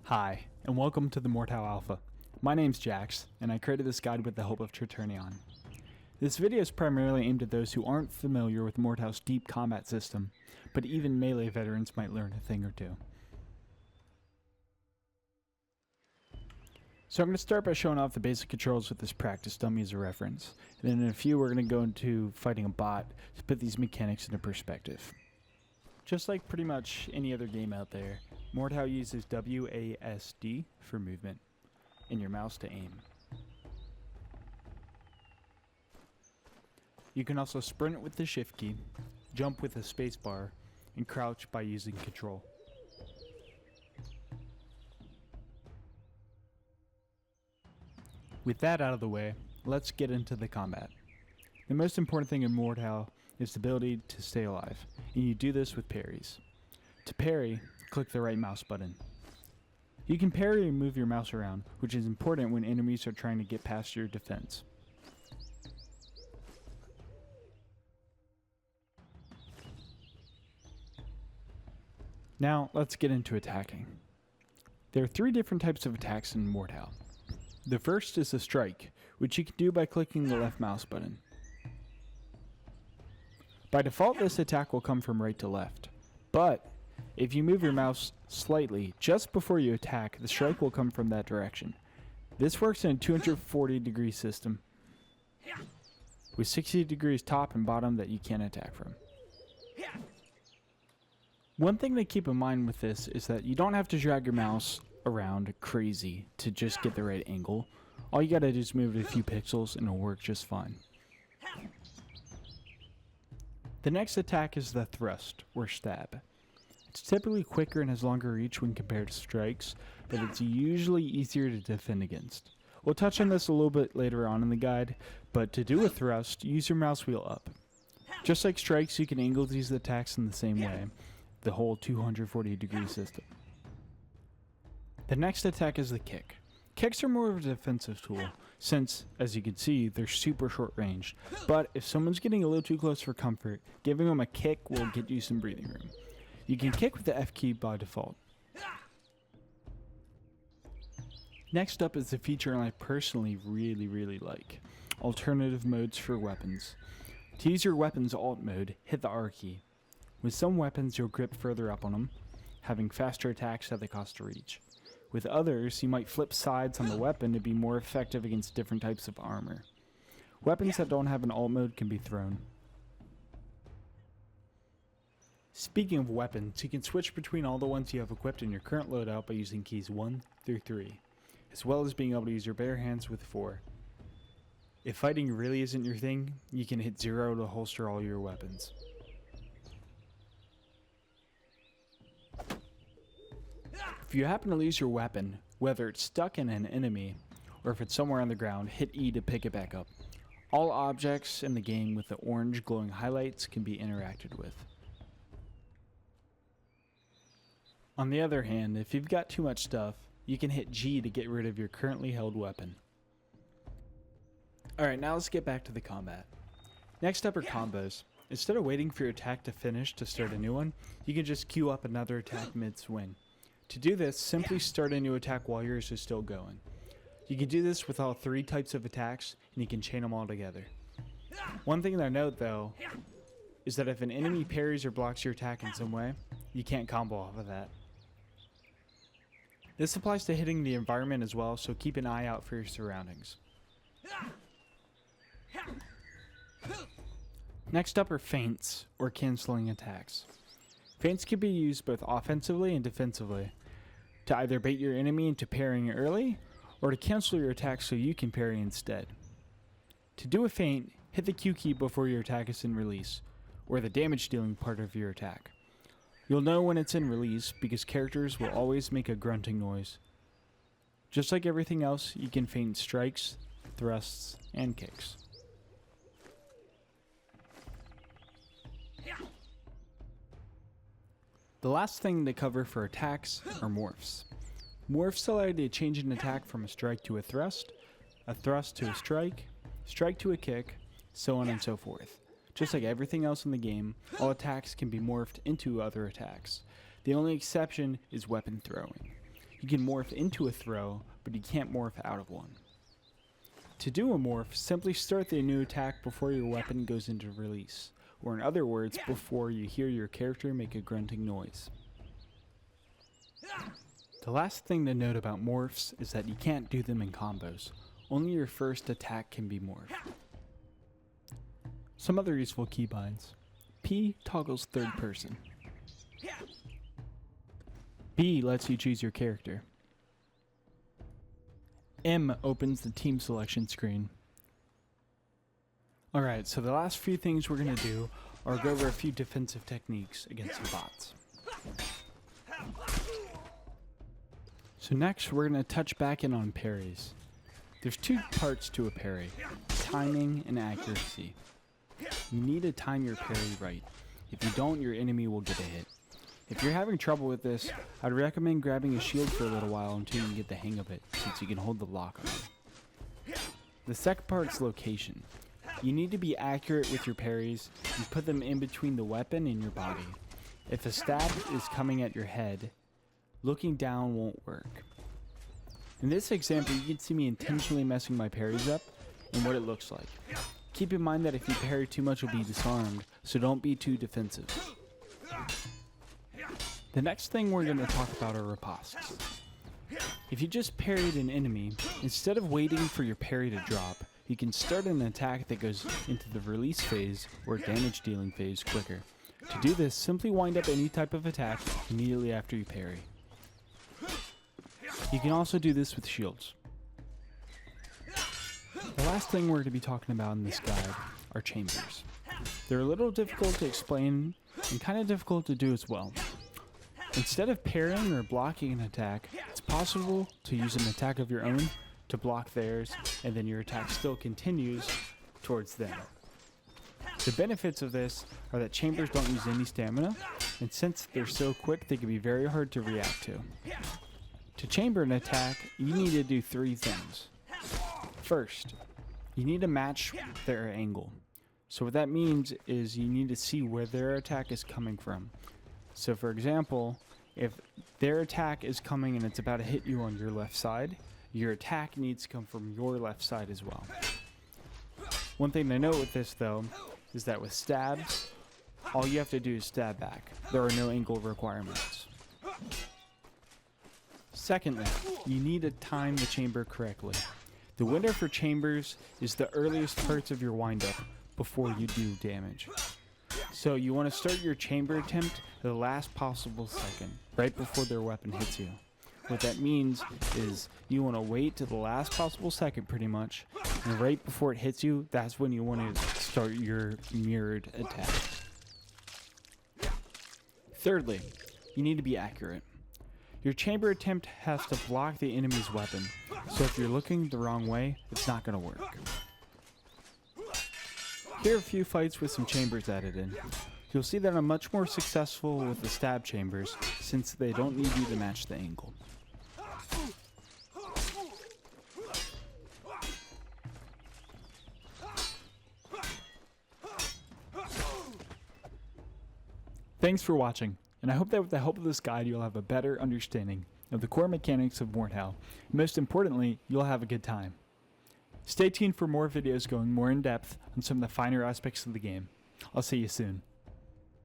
Hi, and welcome to the MORDHAU Alpha. My name's Jax, and I created this guide with the help of Triturnion. This video is primarily aimed at those who aren't familiar with MORDHAU's deep combat system, but even melee veterans might learn a thing or two. So I'm going to start by showing off the basic controls with this practice dummy as a reference, and then in a few we're going to go into fighting a bot to put these mechanics into perspective. Just like pretty much any other game out there, MORDHAU uses WASD for movement, and your mouse to aim. You can also sprint with the shift key, jump with the spacebar, and crouch by using control. With that out of the way, let's get into the combat. The most important thing in MORDHAU is the ability to stay alive, and you do this with parries. To parry, click the right mouse button. You can parry and move your mouse around, which is important when enemies are trying to get past your defense. Now, let's get into attacking. There are three different types of attacks in MORDHAU. The first is a strike, which you can do by clicking the left mouse button. By default, this attack will come from right to left, but if you move your mouse slightly just before you attack, the strike will come from that direction. This works in a 240-degree system, with 60 degrees top and bottom that you can attack from. One thing to keep in mind with this is that you don't have to drag your mouse around crazy to just get the right angle. All you gotta do is move it a few pixels and it'll work just fine. The next attack is the thrust, or stab. It's typically quicker and has longer reach when compared to strikes, but it's usually easier to defend against. We'll touch on this a little bit later on in the guide, but to do a thrust, use your mouse wheel up. Just like strikes, you can angle these attacks in the same way, the whole 240-degree system. The next attack is the kick. Kicks are more of a defensive tool, since, as you can see, they're super short range. But if someone's getting a little too close for comfort, giving them a kick will get you some breathing room. You can kick with the F key by default. Next up is the feature I personally really like: alternative modes for weapons. To use your weapon's alt mode, hit the R key. With some weapons, you'll grip further up on them, having faster attacks at the cost of reach. With others, you might flip sides on the weapon to be more effective against different types of armor. Weapons that don't have an alt mode can be thrown. Speaking of weapons, you can switch between all the ones you have equipped in your current loadout by using keys 1 through 3, as well as being able to use your bare hands with 4. If fighting really isn't your thing, you can hit 0 to holster all your weapons. If you happen to lose your weapon, whether it's stuck in an enemy or if it's somewhere on the ground, hit E to pick it back up. All objects in the game with the orange glowing highlights can be interacted with. On the other hand, if you've got too much stuff, you can hit G to get rid of your currently held weapon. Alright, now let's get back to the combat. Next up are combos. Instead of waiting for your attack to finish to start a new one, you can just queue up another attack mid-swing. To do this, simply start a new attack while yours is still going. You can do this with all three types of attacks, and you can chain them all together. One thing to note though, is that if an enemy parries or blocks your attack in some way, you can't combo off of that. This applies to hitting the environment as well, so keep an eye out for your surroundings. Next up are feints, or canceling attacks. Feints can be used both offensively and defensively, to either bait your enemy into parrying early, or to cancel your attack so you can parry instead. To do a feint, hit the Q key before your attack is in release, or the damage dealing part of your attack. You'll know when it's in release because characters will always make a grunting noise. Just like everything else, you can feint strikes, thrusts, and kicks. The last thing to cover for attacks are morphs. Morphs allow you to change an attack from a strike to a thrust to a strike to a kick, so on and so forth. Just like everything else in the game, all attacks can be morphed into other attacks. The only exception is weapon throwing. You You can morph into a throw, but you can't morph out of one. To do a morph, simply start the new attack before your weapon goes into release, or in other words, before you hear your character make a grunting noise. The last thing to note about morphs is that you can't do them in combos. Only your first attack can be morphed. Some other useful keybinds. P toggles third person. B lets you choose your character. M opens the team selection screen. Alright, so the last few things we're going to do are go over a few defensive techniques against the bots. So next, we're going to touch back in on parries. There's two parts to a parry, timing and accuracy. You need to time your parry right. If you don't, your enemy will get a hit. If you're having trouble with this, I'd recommend grabbing a shield for a little while until you can get the hang of it, since you can hold the block on it. The second part is location. You need to be accurate with your parries and put them in between the weapon and your body. If a stab is coming at your head, looking down won't work. In this example, you can see me intentionally messing my parries up and what it looks like. Keep in mind that if you parry too much, you'll be disarmed, so don't be too defensive. The next thing we're going to talk about are ripostes. If you just parried an enemy, instead of waiting for your parry to drop, you can start an attack that goes into the release phase or damage dealing phase quicker. To do this, simply wind up any type of attack immediately after you parry. You can also do this with shields. The last thing we're going to be talking about in this guide are chambers. They're a little difficult to explain and kind of difficult to do as well. Instead of parrying or blocking an attack, it's possible to use an attack of your own to block theirs, and then your attack still continues towards them. The benefits of this are that chambers don't use any stamina, and since they're so quick, they can be very hard to react to. To chamber an attack, you need to do three things. First, you need to match their angle. So what that means is you need to see where their attack is coming from. So for example, if their attack is coming and it's about to hit you on your left side, your attack needs to come from your left side as well. One thing to note with this though, is that with stabs, all you have to do is stab back. There are no angle requirements. Secondly, you need to time the chamber correctly. The window for chambers is the earliest parts of your windup before you do damage. So you want to start your chamber attempt at the last possible second, right before their weapon hits you. What that means is you want to wait to the last possible second pretty much, and right before it hits you, that's when you want to start your mirrored attack. Thirdly, you need to be accurate. Your chamber attempt has to block the enemy's weapon, so if you're looking the wrong way, it's not going to work. Here are a few fights with some chambers added in. You'll see that I'm much more successful with the stab chambers, since they don't need you to match the angle. Thanks for watching, and I hope that with the help of this guide you'll have a better understanding of the core mechanics of MORDHAU, and most importantly, you'll have a good time. Stay tuned for more videos going more in depth on some of the finer aspects of the game. I'll see you soon.